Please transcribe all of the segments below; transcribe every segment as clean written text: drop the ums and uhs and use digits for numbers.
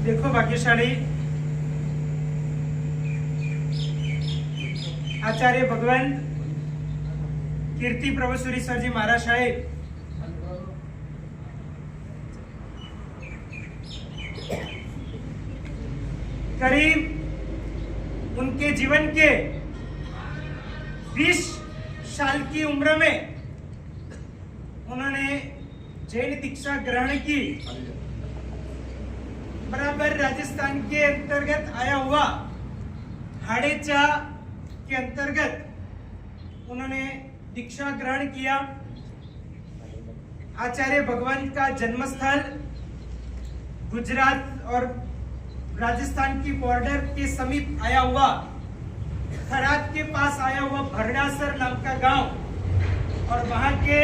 देखो भाग्यशाली आचार्य भगवंत कीर्ति प्रभु सुरेश्वर जी महाराज साहेब करीब उनके जीवन के 20 साल की उम्र में उन्होंने जैन दीक्षा ग्रहण की। बराबर राजस्थान के अंतर्गत आया हुआ हाड़ेचा के अंतर्गत उन्होंने दीक्षा ग्रहण किया। आचार्य भगवान का जन्मस्थल गुजरात और राजस्थान की बॉर्डर के समीप आया हुआ थराद के पास आया हुआ भरडासर नाम का गांव और वहां के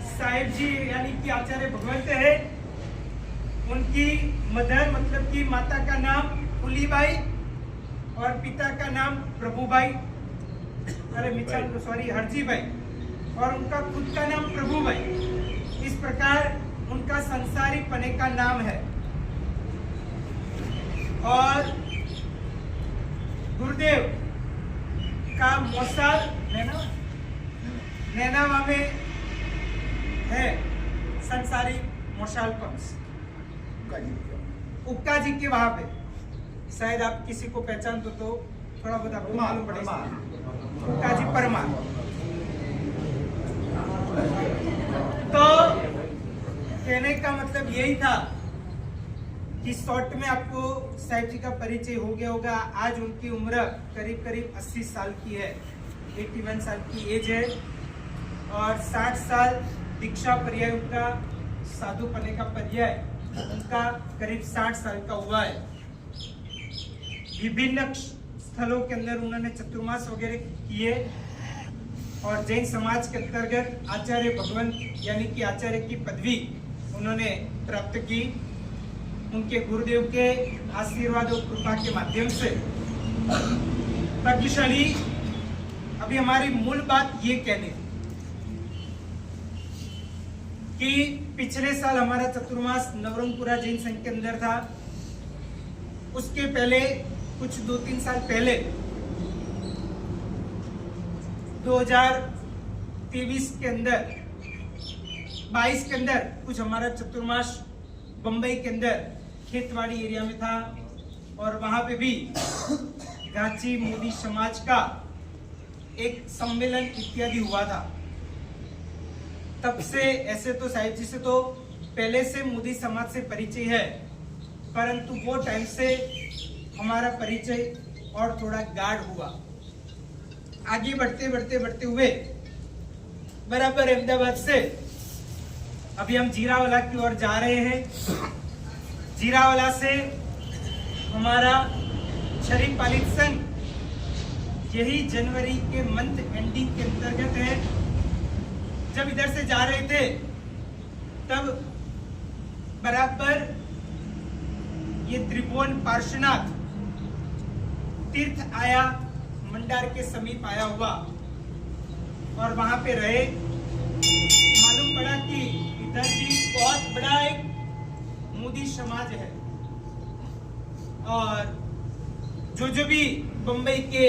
साहिब जी यानी कि आचार्य भगवंत है, उनकी मदर मतलब कि माता का नाम फुलीबाई और पिता का नाम प्रभुबाई हरजीबाई और उनका खुद का नाम प्रभुबाई। इस प्रकार उनका संसारी पने का नाम है। और गुरुदेव का मौसाल नैनावा में है संसारी मौसाल पंच उक्का जी के वहां पे। शायद आप किसी को पहचान तो थोड़ा बहुत आपको मालूम पड़ेगा। उक्का जी परमार। तो कहने का मतलब यही था कि शॉर्ट में आपको साहिब जी का परिचय हो गया होगा। आज उनकी उम्र करीब करीब 80 साल की है, 81 साल की एज है और 60 साल दीक्षा पर्याय उनका साधु पने का पर्याय उनका करीब 60 साल का हुआ है। विभिन्न स्थलों के अंदर उन्होंने चतुर्मास वगैरह किए और जैन समाज के अंतर्गत आचार्य भगवंत यानी कि आचार्य की पदवी उन्होंने प्राप्त की। उनके गुरुदेव के आशीर्वाद और कृपा के माध्यम से। भाग्यशाली अभी हमारी मूल बात ये कहने कि पिछले साल हमारा चतुर्मास नवरंगपुरा जैन संघ के अंदर था। उसके पहले कुछ 2-3 साल पहले 2023 के अंदर 22 के अंदर कुछ हमारा चतुर्मास बंबई के अंदर खेतवाड़ी एरिया में था और वहां पे भी गाची मोदी समाज का एक सम्मेलन इत्यादि हुआ था। तब से ऐसे तो साहिब जी से तो पहले से मोदी समाज से परिचय है, परंतु वो टाइम से हमारा परिचय और थोड़ा गाढ़ हुआ। आगे बढ़ते हुए बराबर अहमदाबाद से अभी हम जीरावाला की ओर जा रहे हैं। जीरावाला से हमारा शरीफ पालित संघ यही जनवरी के मंथ एंडिंग के अंतर्गत है। जब इधर से जा रहे थे तब बराबर ये त्रिभुवन पार्श्वनाथ तीर्थ आया, मंडार के समीप आया हुआ और वहां पे रहे। मालूम पड़ा कि इधर भी बहुत बड़ा एक मोदी समाज है और जो भी बंबई के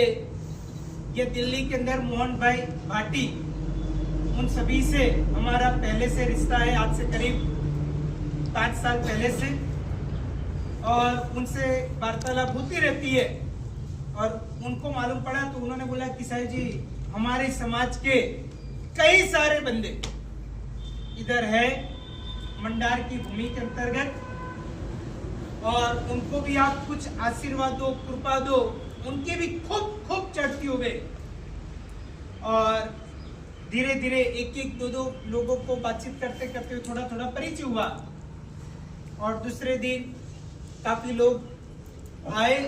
या दिल्ली के अंदर मोहन भाई भाटी उन सभी से हमारा पहले से रिश्ता है, आज से करीब 5 साल पहले से, और उनसे वार्तालाप होती रहती है। और उनको मालूम पड़ा तो उन्होंने बोला कि साहिब जी हमारे समाज के कई सारे बंदे इधर है मंडार की भूमि के अंतर्गत और उनको भी आप कुछ आशीर्वाद दो, कृपा दो। उनकी भी खूब चढ़ती हो गई और धीरे धीरे एक दो लोगों को बातचीत करते करते थोड़ा परिचय हुआ और दूसरे दिन काफी लोग आए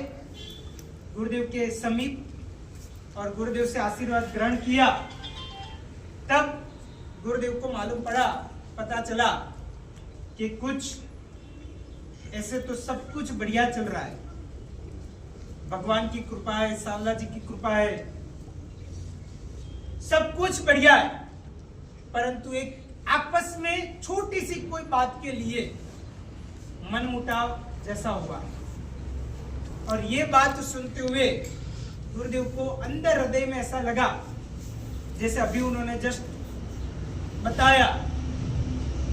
गुरुदेव के समीप और गुरुदेव से आशीर्वाद ग्रहण किया। तब गुरुदेव को मालूम पता चला कि कुछ ऐसे तो सब कुछ बढ़िया चल रहा है, भगवान की कृपा है, सावला जी की कृपा है, सब कुछ बढ़िया है, परंतु एक आपस में छोटी सी कोई बात के लिए मनमुटाव जैसा हुआ। और ये बात सुनते हुए गुरुदेव को अंदर हृदय में ऐसा लगा, जैसे अभी उन्होंने जस्ट बताया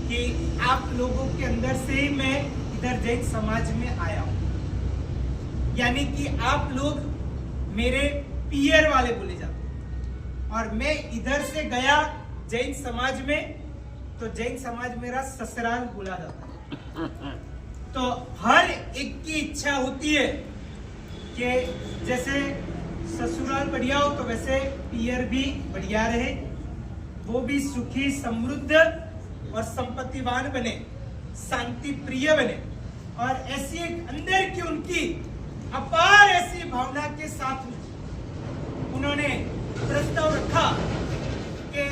कि आप लोगों के अंदर से ही मैं इधर जैन समाज में आया हूं, यानी कि आप लोग मेरे पीयर वाले बोले जाते हैं। और मैं इधर से गया जैन समाज में, तो जैन समाज मेरा ससुराल बोला जाता है। तो हर एक की इच्छा होती है कि जैसे ससुराल बढ़िया हो तो वैसे पियर भी बढ़िया रहे, वो भी सुखी समृद्ध और संपत्तिवान बने, शांति प्रिय बने। और ऐसी एक अंदर की उनकी अपार ऐसी भावना के साथ उन्होंने प्रस्ताव रखा कि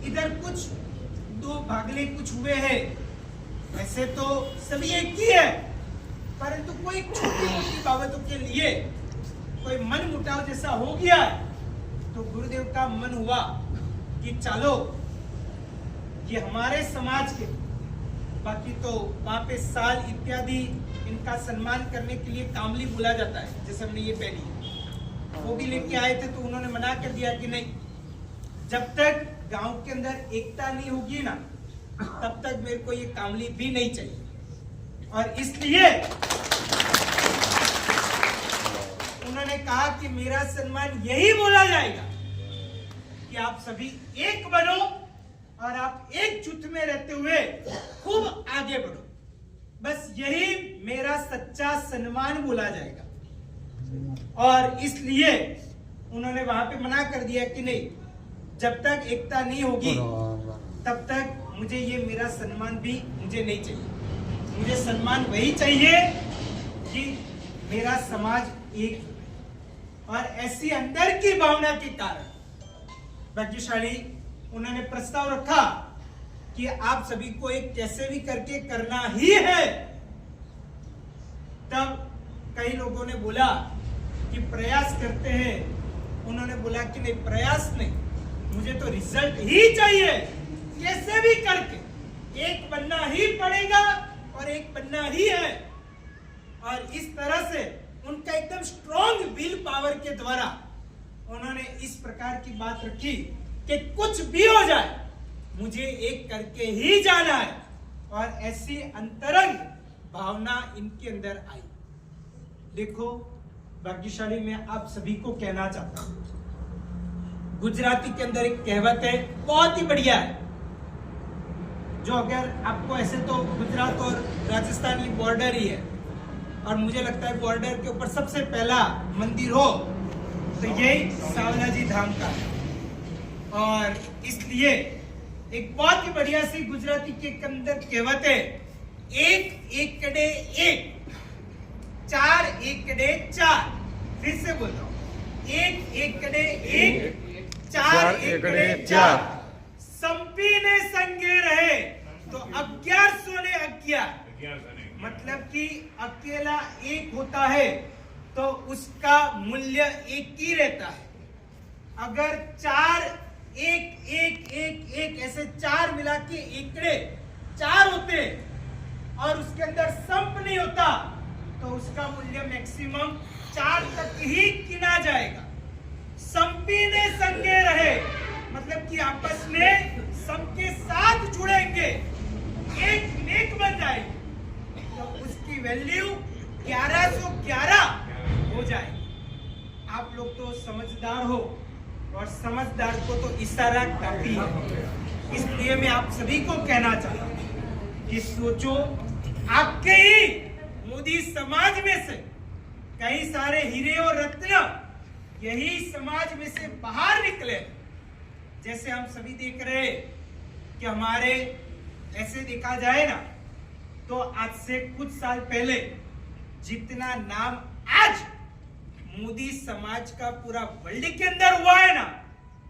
इधर कुछ दो भागले कुछ हुए हैं, वैसे तो सभी एक ही है, परंतु कोई छोटी मोटी बाबतों के लिए कोई मन मुटाव जैसा हो गया है। तो गुरुदेव का मन हुआ कि चलो ये हमारे समाज के, बाकी तो वहां पे साल इत्यादि इनका सम्मान करने के लिए कामली बोला जाता है, जैसे हमने ये पहनी वो भी लेके आए थे। तो उन्होंने मना कर दिया कि नहीं, जब तक गांव के अंदर एकता नहीं होगी ना, तब तक मेरे को ये कामली भी नहीं चाहिए। और इसलिए उन्होंने कहा कि मेरा सम्मान यही बोला जाएगा कि आप सभी एक बनो और आप एकजुट में रहते हुए खूब आगे बढ़ो, बस यही मेरा सच्चा सम्मान बोला जाएगा। और इसलिए उन्होंने वहां पे मना कर दिया कि नहीं, जब तक एकता नहीं होगी तब तक मुझे ये मेरा सम्मान भी मुझे नहीं चाहिए। मुझे सम्मान वही चाहिए कि मेरा समाज एक। और ऐसी अंदर की भावना के कारण भाग्यशाली उन्होंने प्रस्ताव रखा कि आप सभी को एक कैसे भी करके करना ही है। तब कई लोगों ने बोला कि प्रयास करते हैं, उन्होंने बोला कि नहीं, प्रयास नहीं, मुझे तो रिजल्ट ही चाहिए, कैसे भी करके एक बनना ही पड़ेगा और एक बनना ही है। और इस तरह से उनका एकदम स्ट्रॉन्ग विल पावर के द्वारा उन्होंने इस प्रकार की बात रखी कि कुछ भी हो जाए मुझे एक करके ही जाना है। और ऐसी अंतरंग भावना इनके अंदर आई। देखो भाग्यशाली, मैं आप सभी को कहना चाहता हूं, गुजराती के अंदर एक कहावत है, बहुत ही बढ़िया है, जो अगर आपको ऐसे तो गुजरात और राजस्थान की बॉर्डर ही है, और मुझे लगता है बॉर्डर के ऊपर सबसे पहला मंदिर हो तो यही सावला जी धाम का है। और इसलिए एक बहुत ही बढ़िया सी गुजराती के अंदर कहावत है, एक एकड़े एक, चार एकड़े चार। फिर से बोल रहा हूं, एक एकड़े एक, चार एकड़े चार। संपी ने संगे रहे तो 1100 ने 11। मतलब कि अकेला एक होता है तो उसका मूल्य एक ही रहता है। अगर चार एक एक एक एक ऐसे चार मिला के एकड़े चार होते और उसके अंदर संप नहीं होता तो उसका मूल्य मैक्सिमम 4 तक ही गिना जाएगा। संपी ने संगे रहे मतलब कि आपस में सबके साथ जुड़ेंगे, एक नेक बन जाएगी तो उसकी वैल्यू 1111 हो जाएगी। आप लोग तो समझदार हो और समझदार को तो इशारा काफी है। इसलिए मैं आप सभी को कहना चाहता हूं कि सोचो, आपके ही मोदी समाज में से कई सारे हीरे और रत्न यही समाज में से बाहर निकले। जैसे हम सभी देख रहे हैं कि हमारे ऐसे देखा जाए ना तो आज से कुछ साल पहले जितना नाम आज मोदी समाज का पूरा वर्ल्ड के अंदर हुआ है ना,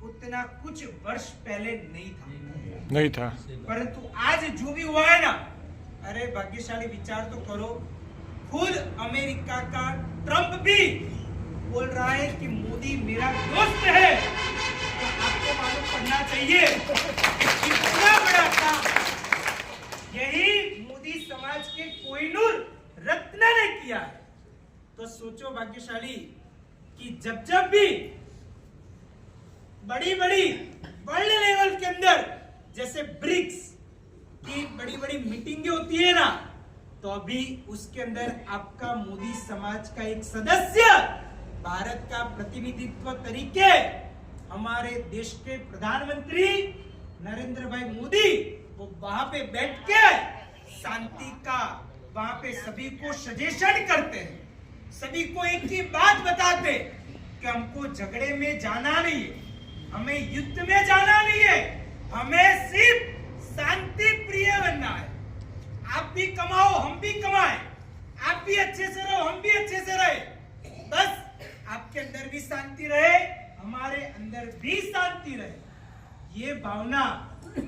उतना कुछ वर्ष पहले नहीं था। परंतु आज जो भी हुआ है ना, अरे भाग्यशाली विचार तो करो, खुद अमेरिका का ट्रंप भी बोल रहा है कि मोदी मेरा दोस्त है। तो आपको मालूम पड़ना चाहिए कितना बड़ा काम यही मोदी समाज के कोहिनूर रत्न यत्न ने किया है, तो सोचो भाग्यशाली कि जब जब भी बड़ी बड़ी वर्ल्ड लेवल के अंदर जैसे ब्रिक्स की बड़ी बड़ी मीटिंगें होती है ना, तो अभी उसके अंदर आपका मोदी समाज का एक सदस्य भारत का प्रतिनिधित्व तरीके हमारे देश के प्रधानमंत्री नरेंद्र भाई मोदी वो वहां पे बैठ के शांति का वहां पे सभी को सजेशन करते हैं, सभी को एक ही बात बताते कि हमको झगड़े में जाना नहीं है, हमें युद्ध में जाना नहीं है, हमें सिर्फ शांति प्रिय बनना है। आप भी कमाओ, हम भी कमाएं, आप भी अच्छे से रहो, हम भी अच्छे से रहे, बस आपके अंदर भी शांति रहे, हमारे अंदर भी शांति रहे। ये भावना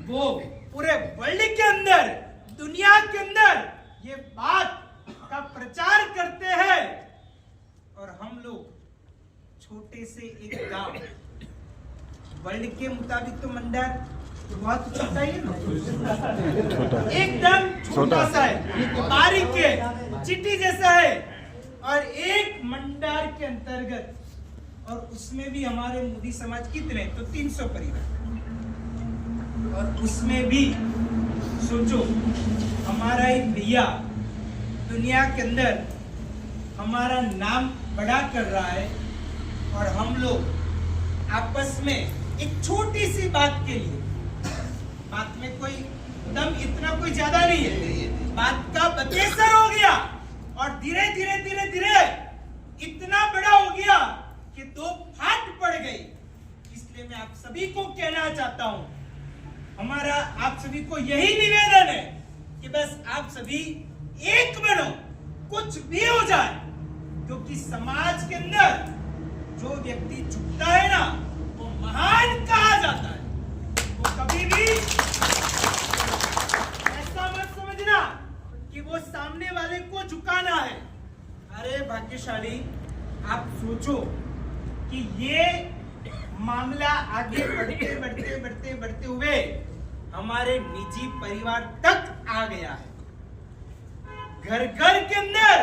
वो पूरे वर्ल्ड के अंदर, दुनिया के अंदर ये बात का प्रचार करते हैं, और हम लोग छोटे से एक गांव, वर्ल्ड के मुताबिक तो मंडर बहुत छोटा ही है ना, एकदम छोटा सा है, बारीक है, चिट्टी जैसा है, और एक मंडार के अंतर्गत, और उसमें भी हमारे मोदी समाज कितने, तो 300 परिवार, और उसमें भी सोचो हमारा एक भैया दुनिया के अंदर हमारा नाम बड़ा कर रहा है, और हम लोग आपस में एक छोटी सी बात के लिए, बात में कोई दम इतना कोई ज्यादा नहीं है, बात का बतेसर हो गया, और धीरे धीरे धीरे धीरे इतना बड़ा हो गया कि दो फाट पड़ गई। इसलिए मैं आप सभी को कहना चाहता हूं, हमारा आप सभी को यही निवेदन है कि बस आप सभी एक बनो, कुछ भी हो जाए, क्योंकि समाज के अंदर जो व्यक्ति झुकता है ना, वो महान कहा जाता है। वो कभी भी ऐसा मत समझना कि वो सामने वाले को झुकाना है। अरे भाग्यशाली, आप सोचो कि ये मामला आगे बढ़ते बढ़ते बढ़ते बढ़ते हुए हमारे निजी परिवार तक आ गया है। घर घर के अंदर,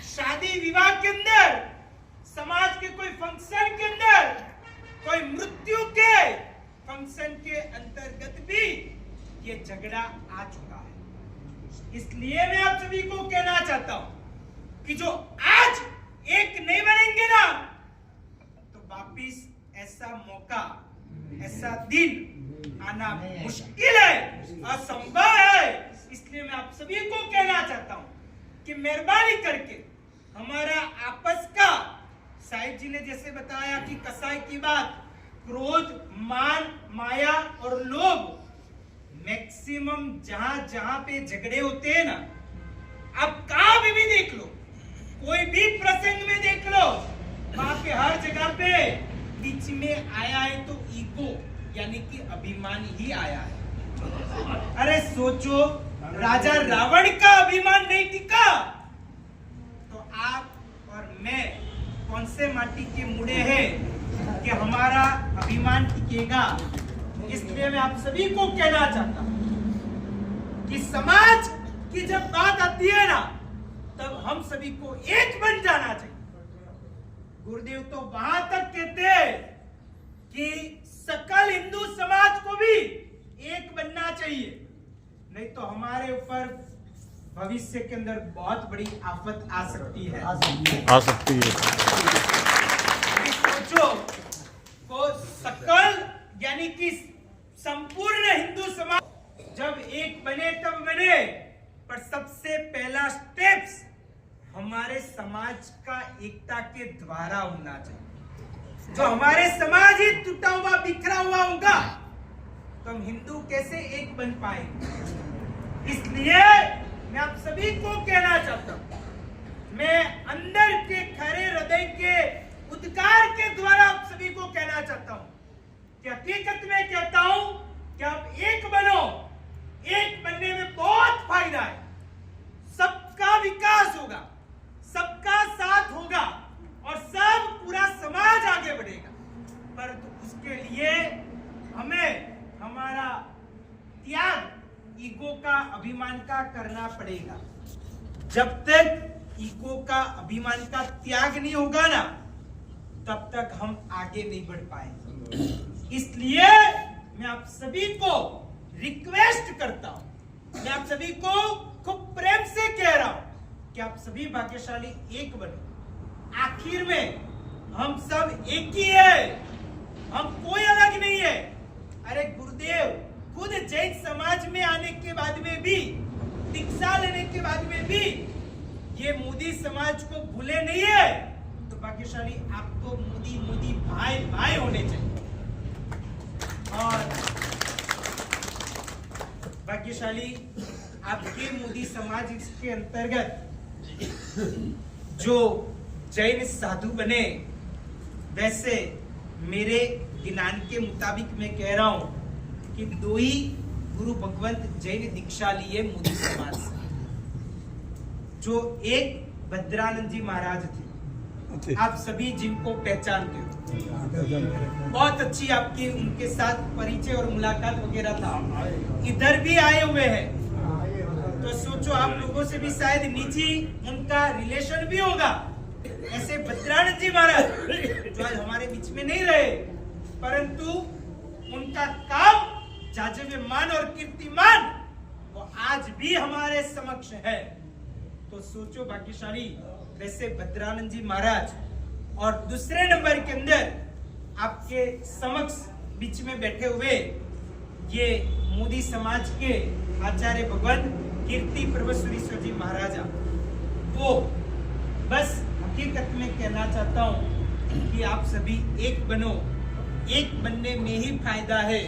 शादी विवाह के अंदर, समाज के कोई फंक्शन के अंदर, कोई मृत्यु के फंक्शन के अंतर्गत भी ये झगड़ा आ चुका है। इसलिए मैं आप सभी को कहना चाहता हूं कि जो आज एक नहीं बनेंगे ना, तो वापिस ऐसा मौका, ऐसा दिन आना मुश्किल है, असंभव है। इसलिए मैं आप सभी को कहना चाहता हूं कि मेहरबानी करके हमारा आपस का, साहिब जी ने जैसे बताया कि कसाई की बात, क्रोध, मान, माया और लोभ, मैक्सिमम जहां जहां पे झगड़े होते हैं ना, आप कहां भी देख लो, कोई भी प्रसंग में देख लो, वहां पे हर जगह पे बीच में आया है तो ईगो यानी कि अभिमान ही आया है। अरे सोचो, राजा रावण का अभिमान नहीं टिका, तो आप और मैं कौन से माटी के मुड़े हैं कि हमारा अभिमान टिकेगा। इसलिए मैं आप सभी को कहना चाहता हूं कि समाज की जब बात आती है ना, तब हम सभी को एक बन जाना चाहिए। गुरुदेव तो वहां तक कहते हैं कि सकल हिंदू समाज को भी एक बनना चाहिए, नहीं तो हमारे ऊपर भविष्य के अंदर बहुत बड़ी आफत आ सकती है। सोचो, को सकल यानी कि संपूर्ण हिंदू समाज जब एक बने तब बने, पर सबसे पहला स्टेप्स हमारे समाज का एकता के द्वारा होना चाहिए। जो हमारे समाज ही टूटा हुआ, बिखरा हुआ होगा, तो हम हिंदू कैसे एक बन पाएंगे। इसलिए मैं आप सभी को कहना चाहता हूं, मैं अंदर के खरे हृदय के उद्गार के द्वारा आप सभी को कहना चाहता हूं कि हकीकत में कहता हूं कि आप एक बनो। एक बनने में बहुत फायदा है, सबका विकास होगा, सबका साथ होगा और सब पूरा समाज आगे बढ़ेगा। परंतु उसके लिए हमें हमारा त्याग ईगो का, अभिमान का करना पड़ेगा। जब तक ईगो का, अभिमान का त्याग नहीं होगा ना, तब तक हम आगे नहीं बढ़ पाएंगे। इसलिए मैं आप सभी को रिक्वेस्ट करता हूं, मैं आप सभी को खूब प्रेम से कह रहा हूं कि आप सभी भाग्यशाली एक बनो। आखिर में हम सब एक ही है, हम कोई अलग नहीं है। अरे गुरुदेव खुद जैन समाज में आने के बाद में भी, दीक्षा लेने के बाद में भी ये मोदी समाज को भूले नहीं है, तो भाग्यशाली आप तो मोदी मोदी भाई भाई होने चाहिए। और भाग्यशाली आपके मोदी समाज इसके अंतर्गत जो जैन साधु बने, वैसे मेरे ज्ञान के मुताबिक मैं कह रहा हूं कि 2 ही गुरु भगवंत जैन दीक्षा लिए मोदी समाज से। जो एक भद्रानंद जी महाराज थे, आप सभी जिनको पहचानते हो, बहुत अच्छी आपकी उनके साथ परिचय और मुलाकात वगैरह था, इधर भी आए हुए हैं। तो सोचो आप लोगों से भी शायद निजी उनका रिलेशन भी होगा। ऐसे भद्रानंद जी महाराज जो आज हमारे बीच में नहीं रहे, परंतु उनका काम जाजव्यमान और कीर्तिमान वो आज भी हमारे समक्ष है। तो सोचो भाग्यशाली, वैसे भद्रानंद जी महाराज और दूसरे नंबर के अंदर आपके समक्ष बीच में बैठे हुए ये मोदी समाज के आचार्य भगवान कीर्ति परमेश्वरीश्वर जी महाराजा, वो बस हकीकत में कहना चाहता हूं कि आप सभी एक बनो। एक बनने में ही फायदा है,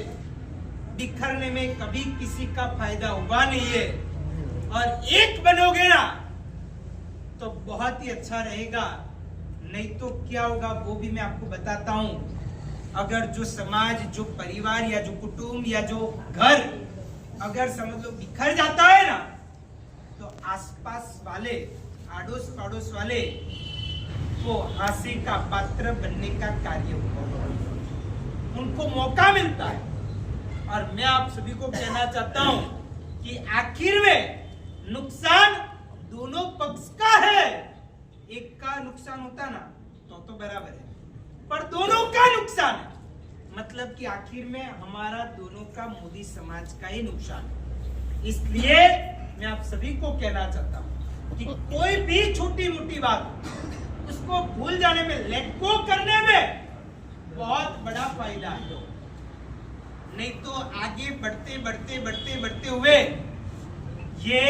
बिखरने में कभी किसी का फायदा हुआ नहीं है। और एक बनोगे ना तो बहुत ही अच्छा रहेगा, नहीं तो क्या होगा वो भी मैं आपको बताता हूं। अगर जो समाज, जो परिवार या जो कुटुंब या जो घर अगर समझ लो बिखर जाता है ना, तो आसपास वाले, आड़ोस पड़ोस वाले वो हंसी का पात्र बनने का कार्य होगा, उनको मौका मिलता है। और मैं आप सभी को कहना चाहता हूं कि आखिर में नुकसान दोनों पक्ष का है। एक का नुकसान होता ना तो बराबर है, पर दोनों का नुकसान है। मतलब कि आखिर में हमारा दोनों का मोदी समाज का ही नुकसान है। इसलिए मैं आप सभी को कहना चाहता हूं कि कोई भी छोटी मोटी बात उसको भूल जाने में, लेट गो करने में बहुत बड़ा फायदा है। नहीं तो आगे बढ़ते बढ़ते बढ़ते बढ़ते हुए ये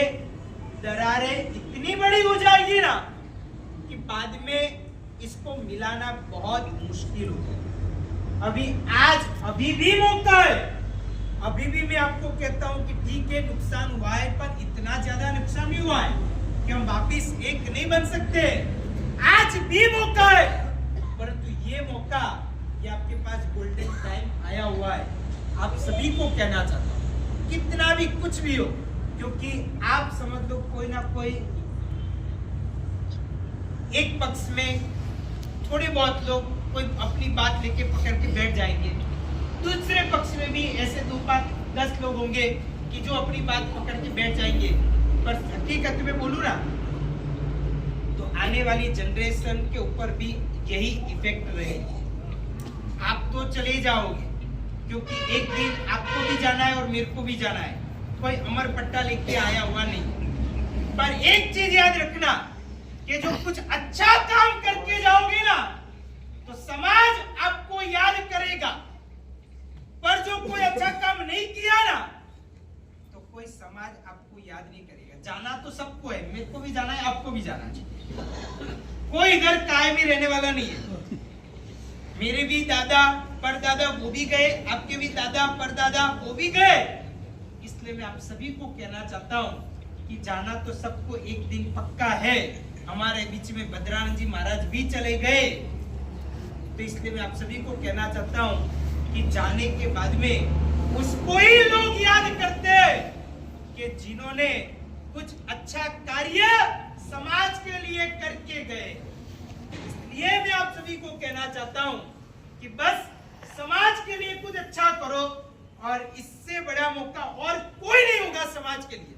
दरारें इतनी बड़ी हो जाएगी ना कि बाद में इसको मिलाना बहुत मुश्किल हो जाएगा। अभी भी मौका है। अभी भी मैं आपको कहता हूं कि ठीक है नुकसान हुआ है, पर इतना ज्यादा नुकसान नहीं हुआ है कि हम वापिस एक नहीं बन सकते। आज भी मौका है, परंतु ये मौका, ये आपके पास गोल्डन टाइम आया हुआ है। आप सभी को कहना चाहता हूं, कितना भी कुछ भी हो, क्योंकि आप समझ लो कोई ना कोई एक पक्ष में थोड़े बहुत लोग कोई अपनी बात लेके पकड़ के बैठ जाएंगे, दूसरे पक्ष में भी ऐसे 2-5-10 लोग होंगे कि जो अपनी बात पकड़ के बैठ जाएंगे। पर हकीकत में बोलूं ना तो आने वाली जनरेशन के ऊपर भी यही इफेक्ट रहेगी। आप तो चले जाओगे, क्योंकि एक दिन आपको भी जाना है और मेरे को भी जाना है। कोई अमर पट्टा लेके आया हुआ नहीं। पर एक चीज याद रखना कि जो कुछ अच्छा काम करके जाओगे ना तो समाज आपको याद करेगा, पर जो कोई अच्छा काम नहीं किया ना तो कोई समाज आपको याद नहीं करेगा। जाना तो सबको है, मेरे को भी जाना है, आपको भी जाना है। कोई इधर कायमी रहने वाला नहीं है। मेरे भी दादा परदादा वो भी गए, आपके भी दादा परदादा वो भी गए। इसलिए मैं आप सभी को कहना चाहता हूं कि जाना तो सबको एक दिन पक्का है। हमारे बीच में भद्रानंद जी महाराज भी चले गए, तो इसलिए मैं आप सभी को कहना चाहता हूं कि जाने के बाद में उसको ही लोग याद करते हैं कि जिन्होंने कुछ अच्छा कार्य समाज के लिए करके गए। इसलिए मैं आप सभी को कहना चाहता हूं कि बस समाज के लिए कुछ अच्छा करो, और इससे बड़ा मौका और कोई नहीं होगा समाज के लिए।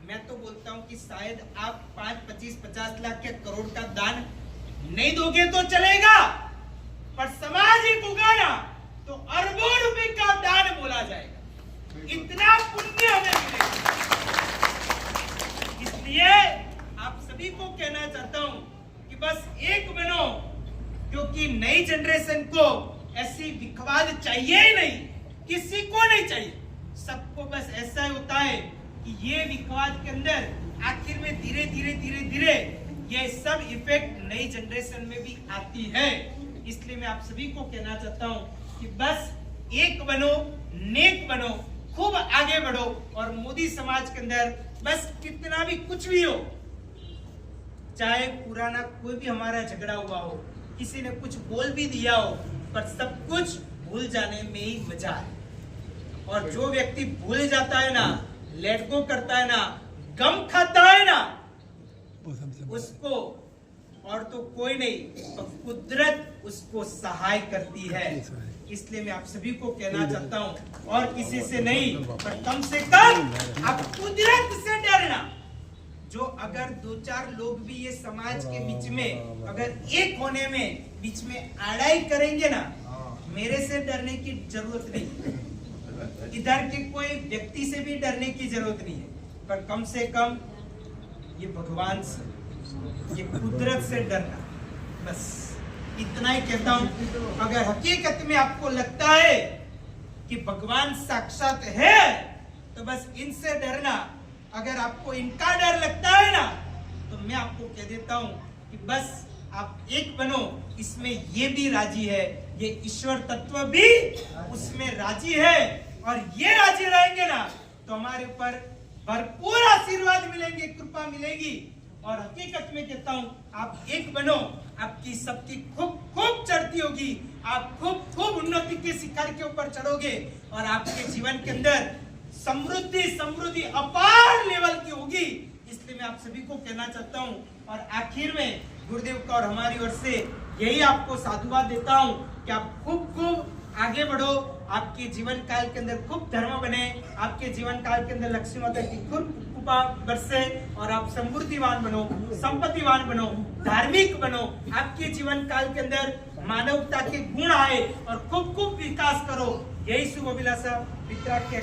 मैं तो बोलता हूं कि शायद आप 5, 25, 50 लाख या करोड़ का दान नहीं दोगे तो चलेगा, पर समाज ही उगाना तो अरबों रुपए का दान बोला जाएगा। इतना पुण्य हमें मिलेगा। इसलिए आप सभी को कहना चाहता हूं कि बस एक बनो, क्योंकि नई जनरेशन को ऐसी विखवाद चाहिए ही नहीं, किसी को नहीं चाहिए। सबको बस ऐसा ही होता है कि ये विखवाद के अंदर आखिर में धीरे धीरे ये सब इफेक्ट नई जनरेशन में भी आती है। इसलिए मैं आप सभी को कहना चाहता हूं कि बस एक बनो, नेक बनो, खूब आगे बढ़ो, और मोदी समाज के अंदर बस कितना भी कुछ भी हो, चाहे पुराना कोई भी हमारा झगड़ा हुआ हो, किसी ने कुछ बोल भी दिया हो, पर सब कुछ भूल जाने में ही मजा है। और जो व्यक्ति भूल जाता है ना, लेट गो करता है ना, गम खाता है ना, उसको और तो कोई नहीं, तो कुदरत उसको सहाय करती है। इसलिए मैं आप सभी को कहना चाहता हूं, और किसी से नहीं, पर कम से कम आप कुदरत से डरना। जो अगर 2-4 लोग भी ये समाज के बीच में अगर एक होने में बीच में आड़ाई करेंगे ना, मेरे से डरने की जरूरत नहीं, इधर के कोई व्यक्ति से भी डरने की जरूरत नहीं है, पर कम से कम ये भगवान से, ये कुदरत से डरना। बस इतना ही कहता हूं। अगर हकीकत में आपको लगता है कि भगवान साक्षात है, तो बस इनसे डरना। अगर आपको इनका डर लगता है ना, तो मैं आपको कह देता हूं कि बस आप एक बनो, इसमें ये भी राजी है, ये ईश्वर तत्व भी उसमें राजी है, और ये राजी रहेंगे ना, तो हमारे ऊपर भरपूर आशीर्वाद मिलेंगे, कृपा मिलेगी। और हकीकत में कहता हूं, आप एक बनो, आपकी सबकी खूब चढ़ती होगी, आप खूब उन्नति के शिखर के ऊपर चढ़ोगे, और आपके जीवन के अंदर समृद्धि अपार लेवल की होगी। इसलिए मैं आप सभी को कहना चाहता हूं, और आखिर में गुरुदेव का और हमारी ओर से यही आपको साधुवाद देता हूं कि आप खूब आगे बढ़ो, आपके जीवन काल के अंदर खूब धर्म बने, आपके जीवन काल के अंदर लक्ष्मी माता की खूब कृपा बरसे, और आप समृद्धिवान बनो, संपत्तिवान बनो, धार्मिक बनो, आपके जीवन काल के अंदर मानवता के गुण आए, और खूब विकास करो। यही शुभ अभिलाषा पिता के